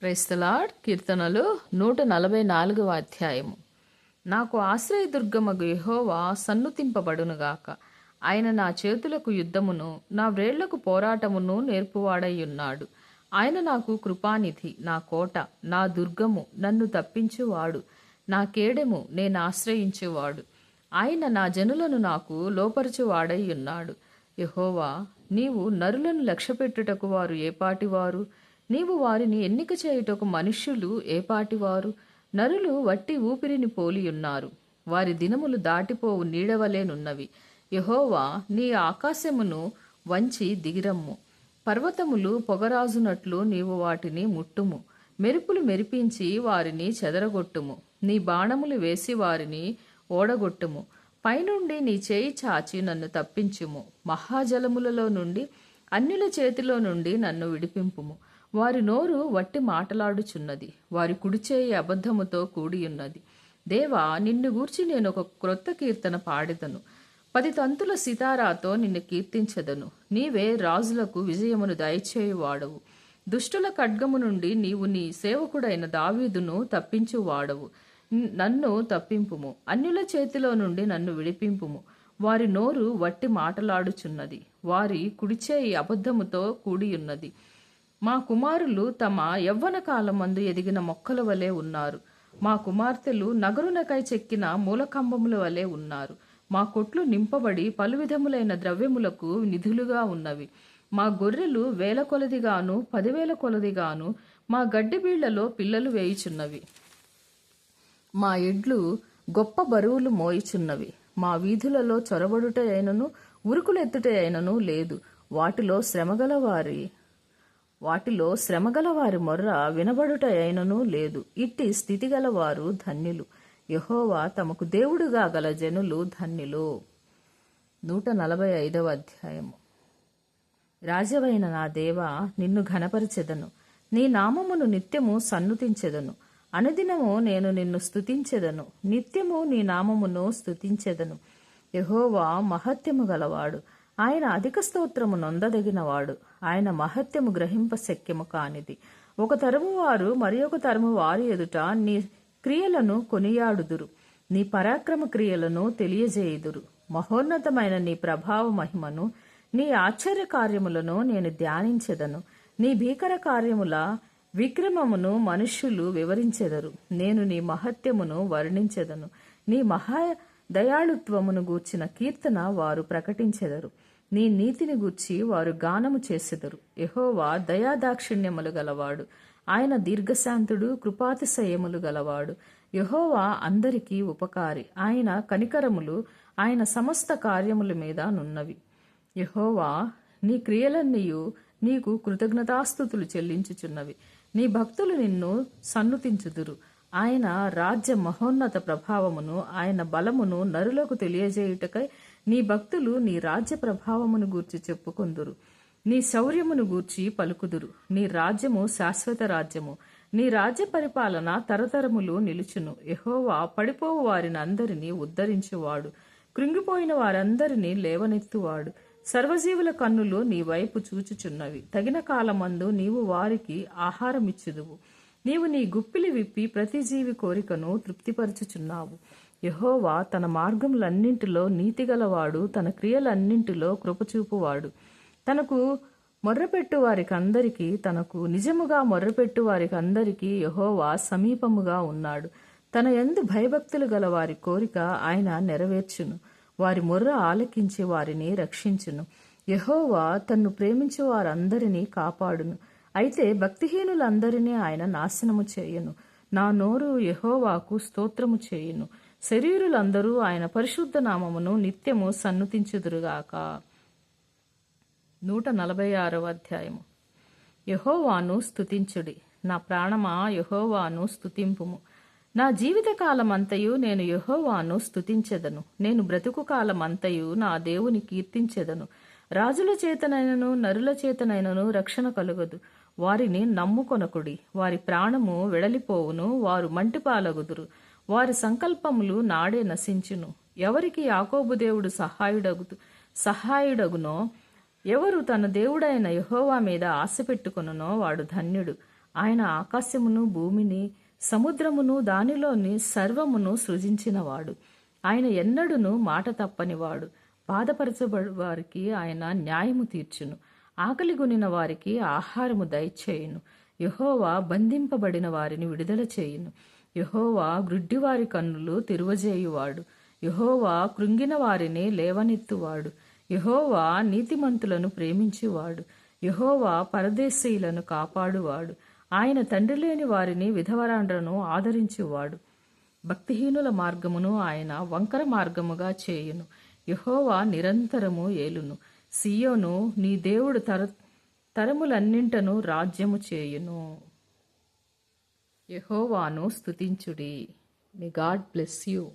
Price the lord. కీర్తనలు 144వ అధ్యాయము. నాకు ఆశ్రయదుర్గమగు యెహోవా సన్నుతింపబడునుగాక. ఆయన నా చేతులకు యుద్ధమును నా వ్రేళ్లకు పోరాటమును నేర్పువాడయ్యున్నాడు. ఆయన నాకు కృపానిధి, నా కోట, నా దుర్గము, నన్ను తప్పించువాడు, నా కేడెము, నేను ఆశ్రయించువాడు. ఆయన నా జనులను నాకు లోపరచువాడయ్యున్నాడు. యెహోవా, నీవు నరులను లక్ష్యపెట్టుటకు వారు ఏపాటివారు? నీవు వారిని ఎన్నిక చేయుటకు మనుష్యులు ఏపాటివారు? నరులు వట్టి ఊపిరిని పోలియున్నారు, వారి దినములు దాటిపోవు నీడవలేనున్నవి. యెహోవా, నీ ఆకాశమును వంచి దిగిరమ్ము. పర్వతములు పొగరాజునట్లు నీవు వాటిని ముట్టుము. మెరుపులు మెరిపించి వారిని చెదరగొట్టుము. నీ బాణములు వేసి వారిని ఓడగొట్టుము. పైనుండి నీ చేయి చాచి నన్ను తప్పించుము. మహాజలములలో నుండి, అన్యుల చేతిలో నుండి నన్ను విడిపింపుము. వారి నోరు వట్టి మాటలాడుచున్నది, వారి కుడిచేయి అబద్ధముతో కూడియున్నది. దేవా, నిన్ను గూర్చి నేను ఒక క్రొత్త కీర్తన పాడెదను. 10 తంతుల సితారాతో నిన్ను కీర్తించెదను. నీవే రాజులకు విజయమును దయచేయువాడవు. దుష్టుల ఖడ్గము నుండి నీవు నీ సేవకుడైన దావీదును తప్పించువాడవు. నన్ను తప్పింపుము, అన్యుల చేతిలో నుండి నన్ను విడిపింపుము. వారి నోరు వట్టి మాటలాడుచున్నది, వారి కుడిచేయి అబద్ధముతో కూడియున్నది. మా కుమారులు తమ యవ్వన కాలమందు ఎదిగిన మొక్కల వలె ఉన్నారు. మా కుమార్తెలు నగరునకై చెక్కిన మూలకంబముల వలె ఉన్నారు. మా కొట్లు నింపబడి పలు విధములైన ద్రవ్యములకు నిధులుగా ఉన్నవి. మా గొర్రెలు 1000 కొలదిగాను 10,000 కొలదిగాను మా గడ్డి బీళ్లలో పిల్లలు వేయుచున్నవి. మా ఎడ్లు గొప్ప బరువులు మోయిచున్నవి. మా వీధులలో చొరబడుట అయినను ఉరుకులెత్తుట అయినను లేదు. వాటిలో శ్రమగల వారి మొర్ర వినబడుట అయినను లేదు. ఇట్టి స్థితి గలవారు ధన్యులు. యెహోవా తమకు దేవుడుగా గల జనులు ధన్యులు. 145వ అధ్యాయము. రాజవైన నా దేవా, నిన్ను ఘనపరచెదను. నీ నామమును నిత్యము సన్నుతించెదను. అనుదినము నేను నిన్ను స్తుతించెదను. నిత్యము నీ నామమును స్తుతించెదను. యెహోవా మహత్యము గలవాడు, ఆయన అధిక స్తోత్రము నొందదగినవాడు. ఆయన మహత్యము గ్రహింప శక్యము కానిది. ఒక తరము వారు మరి ఒక తరము వారి ఎదుట నీ క్రియలను కొనియాడుదురు, నీ పరాక్రమ క్రియలను తెలియజేయుదురు. మహోన్నతమైన నీ ప్రభావ మహిమను, నీ ఆశ్చర్య కార్యములను నేను ధ్యానించెదను. నీ భీకర కార్యముల విక్రమమును మనుష్యులు వివరించెదరు. నేను నీ మహత్యమును వర్ణించెదను. నీ మహా దయాళుత్వమును గూర్చిన కీర్తన వారు ప్రకటించెదరు. నీ నీతిని గూర్చి వారు గానము చేసెదరు. యెహోవా దయాదాక్షిణ్యములు గలవాడు, ఆయన దీర్ఘశాంతుడు, కృపాతిశయములు గలవాడు. యెహోవా అందరికీ ఉపకారి, ఆయన కనికరములు ఆయన సమస్త కార్యముల మీద నున్నవి. యెహోవా, నీ క్రియలన్నీయు నీకు కృతజ్ఞతాస్తుతులు చెల్లించుచున్నవి. నీ భక్తులు నిన్ను సన్నుతించుదురు. ఆయన రాజ్య మహోన్నత ప్రభావమును, ఆయన బలమును నరులకు తెలియజేయుటకై నీ భక్తులు నీ రాజ్య ప్రభావమును గూర్చి చెప్పుకొందురు. నీ శౌర్యమును గూర్చి పలుకుదురు. నీ రాజ్యము శాశ్వత రాజ్యము, నీ రాజ్య పరిపాలన తరతరములు నిలుచును. యెహోవా పడిపోవు వారిని అందరినీ ఉద్ధరించువాడు, కృంగిపోయిన వారందరినీ లేవనెత్తువాడు. సర్వజీవుల కన్నులు నీ వైపు చూచుచున్నవి. తగిన కాలమందు నీవు వారికి ఆహారమిచ్చుదువు. నీవు నీ గుప్పిలి విప్పి ప్రతి జీవి కోరికను తృప్తిపరచుచున్నావు. యెహోవా తన మార్గములన్నింటిలో నీతిగలవాడు, తన క్రియలన్నింటిలో కృపచూపువాడు. తనకు మొర్రపెట్టు వారికందరికీ, తనకు నిజముగా మొర్రపెట్టు వారికందరికీ యెహోవా సమీపముగా ఉన్నాడు. తన యందు భయభక్తులు గల వారి కోరిక ఆయన నెరవేర్చును. వారి మొర్ర ఆలకించి వారిని రక్షించును. యెహోవా తన్ను ప్రేమించు వారందరినీ కాపాడును. అయితే భక్తిహీనులందరినీ ఆయన నాశనము చేయును. నా నోరు యెహోవాకు స్తోత్రము చేయును. శరీరులందరూ ఆయన పరిశుద్ధ నామమును నిత్యము సన్నుతించుదురుగాక. 146వ అధ్యాయము. యెహోవాను స్తుతించుడి. నా ప్రాణమా, యెహోవాను స్తుతింపుము. నా జీవిత కాలమంతయు నేను యెహోవాను స్తుతించెదను. నేను బ్రతుకు కాలమంతయు నా దేవుని కీర్తించెదను. రాజుల చేతనైనను నరుల చేతనైనను రక్షణ కలుగదు. వారిని నమ్ముకొనకుడి. వారి ప్రాణము వెడలిపోవును, వారు మంటిపాలగుదురు. వారి సంకల్పములు నాడే నశించును. ఎవరికి యాకోబు దేవుడు సహాయుడగునో, ఎవరు తన దేవుడైన యెహోవా మీద ఆశ పెట్టుకొనునో వాడు ధన్యుడు. ఆయన ఆకాశమును, భూమిని, సముద్రమును, దానిలోని సర్వమును సృజించినవాడు. ఆయన ఎన్నడును మాట తప్పనివాడు. బాధపరచబడి వారికి ఆయన న్యాయము తీర్చును. ఆకలిగొనిన వారికి ఆహారము దయచేయును. యెహోవా బంధింపబడిన వారిని విడుదల చేయును. యెహోవా గ్రుడ్డివారి కన్నులు తెరువజేయువాడు. యెహోవా కృంగిన వారిని లేవనెత్తువాడు. యెహోవా నీతిమంతులను ప్రేమించువాడు. యెహోవా పరదేశీయులను కాపాడువాడు. ఆయన తండ్రి లేని వారిని, విధవరాండ్రను ఆదరించువాడు. భక్తిహీనుల మార్గమును ఆయన వంకర మార్గముగా చేయును. యెహోవా నిరంతరము ఏలును. సియోను నీ దేవుడు తరములన్నింటను రాజ్యము చేయును. యెహోవాను స్తుతించుడి. May God bless you.